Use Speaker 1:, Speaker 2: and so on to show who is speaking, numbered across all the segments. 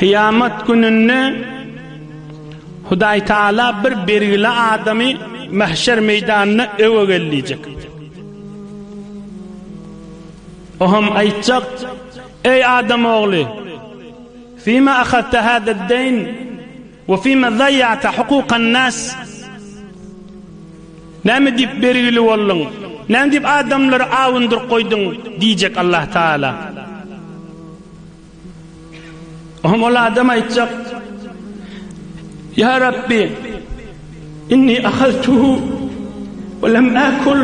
Speaker 1: Kıyamet gününde Huday Teala bir belgili adamı mahşer meydanına evveleyecek. Ohum aytacak: ey Adam oğlu, fîme ahadte hâded-deyn ve fîme zayya'te hukukan nas. Näme dip belgili boldun? Näme dip adamları avundur koydun diyecek Allah Teala. Ohum ol adam aytacak: ya Rabbi, inni akhadtuhu ve lem akul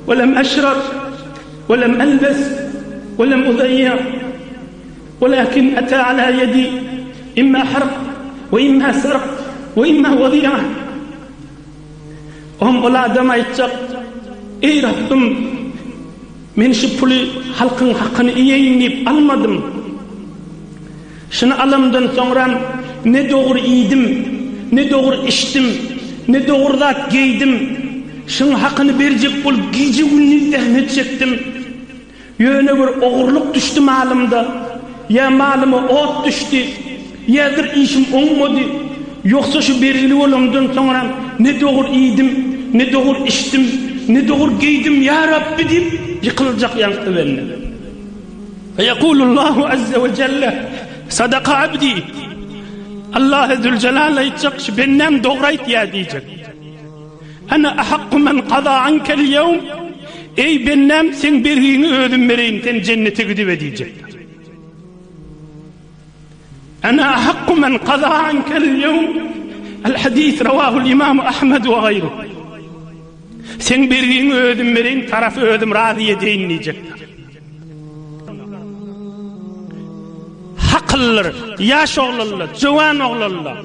Speaker 1: ve lem eşrab ve lem elbes ve lem udayya walakin ata ala yedi imma harq ve imma sarq ve imma vadi'a. Ohum ol adam aytacak: ey Rabbim, men şu pulu halkın hakkını iyeyinip almadım. Şunu alımdan sonra ne doğru yedim, ne doğru içtim, ne doğru da giydim. Şunun hakkını verecek bol gece günü zahmet çektim. Yöne bir oğurluk düştü malımda. Ya malıma ot düştü, ya bir işim olmadı. Yoksa şu belgili olumdan sonra ne doğru yedim, ne doğru içtim, ne doğru giydim ya Rabbi deyip yıkılacak yankı benimle. Ve yekulullahu azze ve celle: sadaka abdi. Allah Zülcelal'e aytacak: şu bennem doğrayt ya diyecek. Ana ahakku men qada ankel yevm. Ey bennem, sen bergini ödüm vereyin, sen cennete gidip diyecek. Ana ahakku men qada ankel yevm. El hadis ravahu'l İmam Ahmed ve gayru. Sen bergini ödüm vereyin, tarafı ödüm razı edeyin diyecek. Haklılar, yaş oğlanlar, jıvan oğlanlar,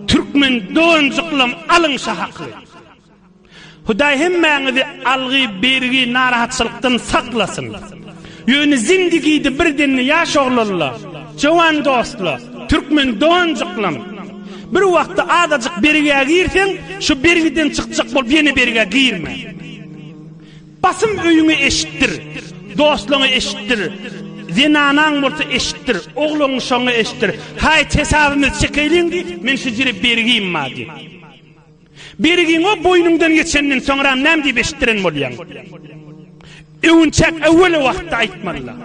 Speaker 1: Türkmen doğuncuklam alınsa haklı. Huday hemmenizi algı, bergi, narahatçılıktan saklasın. Yönü zindagide birden yaş oğlanlar, jıvan dostlar, Türkmen doğuncuklam. Bir vaqtda adacık bergiye girsen, şu bergiden çıkacak bol, beni bergiye girme. Basım öyünü eşittir, dostluğunu eşittir. Zinanan bolsa eşittir, oğlun şonu eşittir. Hay tesavimiz çekeylin di, men şu jiri bergiyim ma di. Bergin o boynundan geçenden sonra nem deyip eşittiren bolyan. Övünçek evveli vaqtda aytmalılar.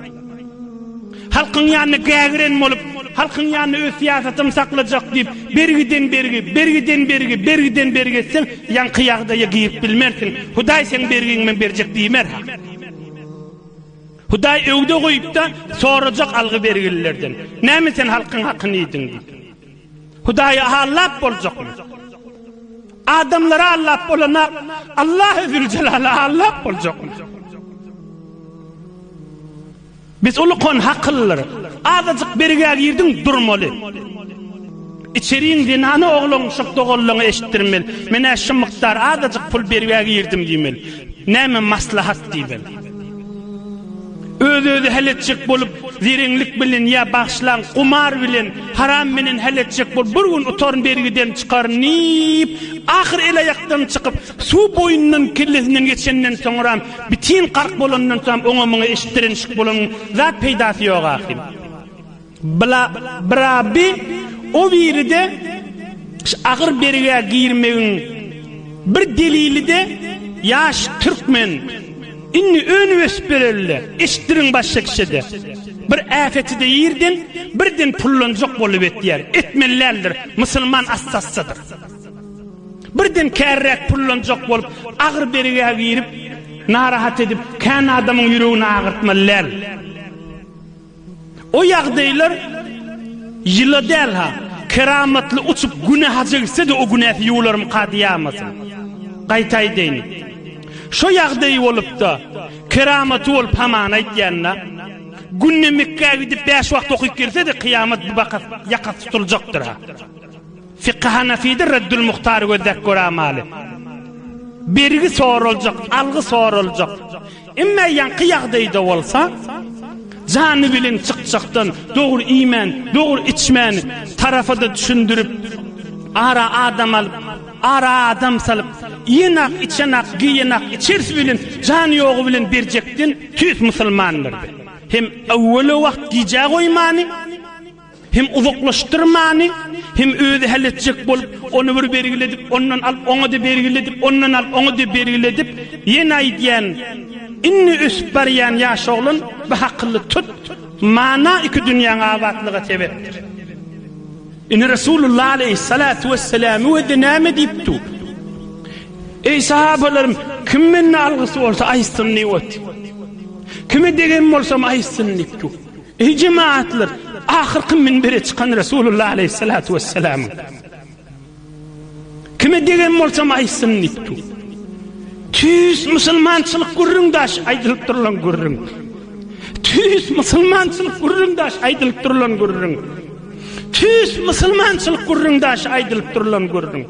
Speaker 1: Halkın yanını gägiren bolup, halkın yanını öz siyasatim saklajak deyip, bergiden bergi etsen, yan kıyaqda giyip bilmersin. Huday sen bergin berjek diýmer ha. Huday övde koyup da soracak algı bergililerden. Näme sen halkın hakkını yedin deyip. Huday'a allap bolacak mı? Adamlara allap bolana Allah Zülcelal'a allap bolacak mı? Biz ulukon hakkılılar. Adacık berger yerdin durmalı. İçeriğin zinanı oğlun şık doğulluğunu eşittirmeli. Mene şu mıqtar adacık pul berger yerdim diymeli. Näme maslahat diybeli. Özü heletçik bolup zirinlik bilin ya başlan kumar bilin haram bilin heletçik bolup bir gün utorun bergiden çıkarnip ahir el ayaktan çıkıp su boyundan kirlisinden geçenden sonra bitin qark bolundan sonra oňa eşittirenşik bolun zat peydasy ýok ahim. Brabi o biride ahir berge girmeğin bir delili de yaş Türkmen inni üniversitelerle iştirin başka kişide bir afeti de yerden birden pullanacak bolup etdiler. Etmelilerdir. Müslüman assasadır. Birden kärrek pullanacak bolup ağır berige girip narahat edip kan adamın yüreğini ağırtmalılar. O ýagdaýlar yıla del ha keramatly uçup günaha jegse de o günah ýuwlarym qadiýamasyn. Gaýtaý deýin. Şu ýagdaý bolup da keramat bolup haman aýtýanna günne Mekke'ye gidip 5 wagt okyp girse de kıyamet bu bakat yakat tutulacaktır ha. Fiqh Hanefi'de Reddül Muhtar gözdek amali. Bergi sorulacak, algı sorulacak. Emme yankı ýagdaýda bolsa canı bilin çıkacaktan doğru iman, doğru içmen tarafı da düşündürüp ara adam alıp ara adam salıp yenak, içenak, giyenak, içerisi bilin canı yoğu bilin berjektin tüs musulmanlardı. Hem evveli vakt giyecek oymani hem uzaklaştırmany, hem özi halletjek bolup, onu bir belgiledip, ondan alıp onu da belgiledip, ondan alıp onu da belgiledip, ýene aýdýan, inni üsp barýan ýaşaglyň bu hakly tut, mana iki dünýäň abadlyga sebepdir. İni Resulullah aleyhissalatu vesselam özi näme diýipdi? Ey sahabalarım, kim menne algysy bolsa aýsyn niwet. Kime degen bolsam aýsyn diýipdi. Ey cemaatler, ahirki minbere çıkan Resulullah aleyhissalatu vesselam. Kime degen bolsam aýsyn diýipdi. Tüs musulmançylyk gurrundaş aýdylyp durulan gurrun. Tüs musulmançylyk gurrundaş aýdylyp durulan gurrun. Tüs musulmançylyk gurrundaş aýdylyp durulan gurrun.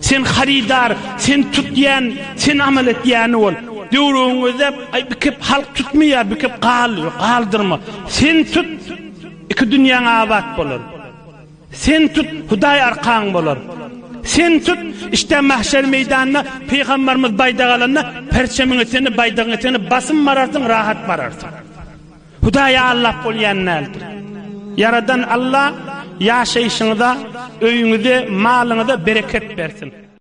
Speaker 1: Sen haridar, sen tutýan, sen amal etýän bol. Döwrüňizde bikip halk tutmaýar, bikip galdyrma. Sen tut, iki dünýäň abad bolar. Sen tut, Hudaý arkaň bolar. Sen tut, işte mahşer meydanına Peygamberimiz baydagalanna perçemiňi seni baydagyňy seni basym mararsın, rahat mararsın. Hudaý Allah bolýan näldir. Yaradan Allah ýaşaýşyňyza, öýüňize, malyňyza bereket bersin.